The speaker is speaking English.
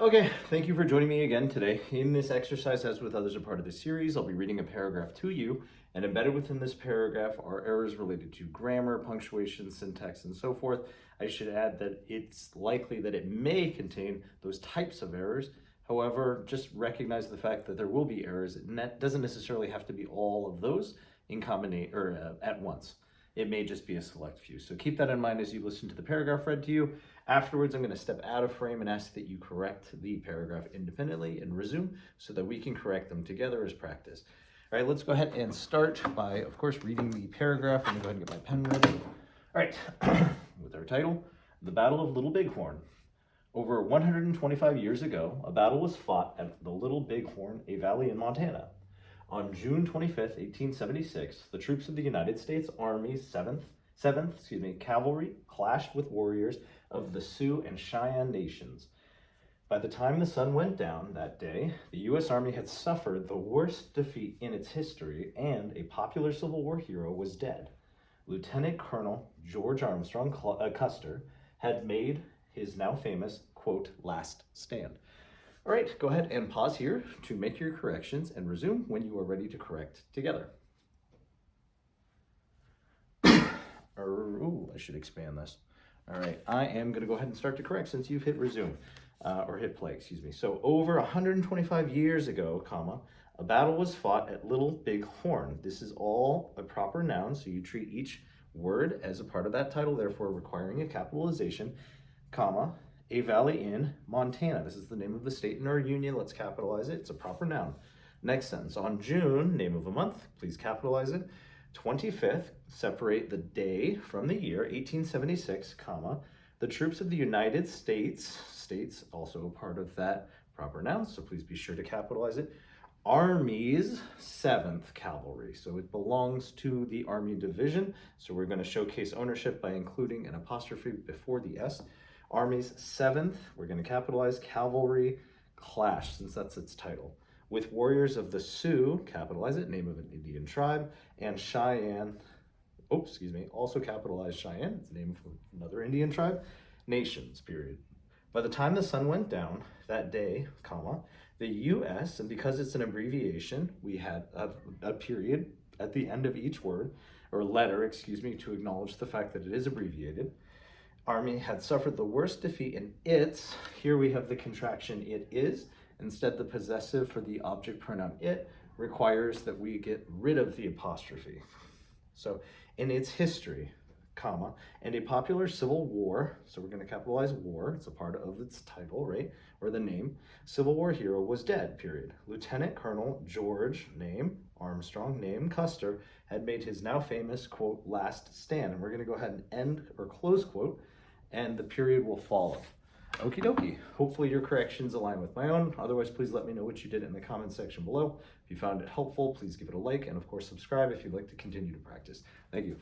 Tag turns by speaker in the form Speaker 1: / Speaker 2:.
Speaker 1: Okay, thank you for joining me again today. In this exercise, as with others a part of this series, I'll be reading a paragraph to you, and embedded within this paragraph are errors related to grammar, punctuation, syntax, and so forth. I should add that it's likely that it may contain those types of errors. However, just recognize the fact that there will be errors, and that doesn't necessarily have to be all of those in combination or at once. It may just be a select few. So keep that in mind as you listen to the paragraph read to you. Afterwards, I'm going to step out of frame and ask that you correct the paragraph independently and resume so that we can correct them together as practice. All right, let's go ahead and start by, of course, reading the paragraph. I'm going to go ahead and get my pen ready. All right, with our title, The Battle of Little Bighorn. Over 125 years ago, a battle was fought at the Little Bighorn, a valley in Montana. On June 25th, 1876, the troops of the United States Army's 7th Cavalry clashed with warriors of the Sioux and Cheyenne nations. By the time the sun went down that day, the U.S. Army had suffered the worst defeat in its history, and a popular Civil War hero was dead. Lieutenant Colonel George Armstrong Custer had made his now famous, quote, last stand. All right, go ahead and pause here to make your corrections and resume when you are ready to correct together. I should expand this. All right, I am going to go ahead and start to correct since you've hit resume, or hit play, excuse me. So over 125 years ago, comma, a battle was fought at Little Bighorn. This is all a proper noun, so you treat each word as a part of that title, therefore requiring a capitalization, comma, a valley in Montana. This is the name of the state in our union. Let's capitalize it. It's a proper noun. Next sentence. On June, name of a month, please capitalize it. 25th, separate the day from the year, 1876, comma, the troops of the United States, also a part of that proper noun, so please be sure to capitalize it. Army's 7th Cavalry, so it belongs to the Army Division, so we're going to showcase ownership by including an apostrophe before the S. Army's 7th, we're going to capitalize, Cavalry clash, since that's its title, with warriors of the Sioux, capitalize it, name of an Indian tribe, and Cheyenne, also capitalize Cheyenne, it's the name of another Indian tribe, nations, period. By the time the sun went down that day, comma, the U.S., and because it's an abbreviation, we had a period at the end of each word, or letter, to acknowledge the fact that it is abbreviated. Army had suffered the worst defeat in its, here we have the contraction it is, instead the possessive for the object pronoun it requires that we get rid of the apostrophe. So in its history, comma, and a popular Civil War, so we're going to capitalize war, it's a part of its title, right, or the name, Civil War hero was dead, period. Lieutenant Colonel George, name, Armstrong, name, Custer, had made his now famous, quote, last stand. And we're going to go ahead and end or close quote, and the period will follow. Okie dokie. Hopefully your corrections align with my own. Otherwise, please let me know what you did in the comments section below. If you found it helpful, please give it a like, and of course, subscribe if you'd like to continue to practice. Thank you.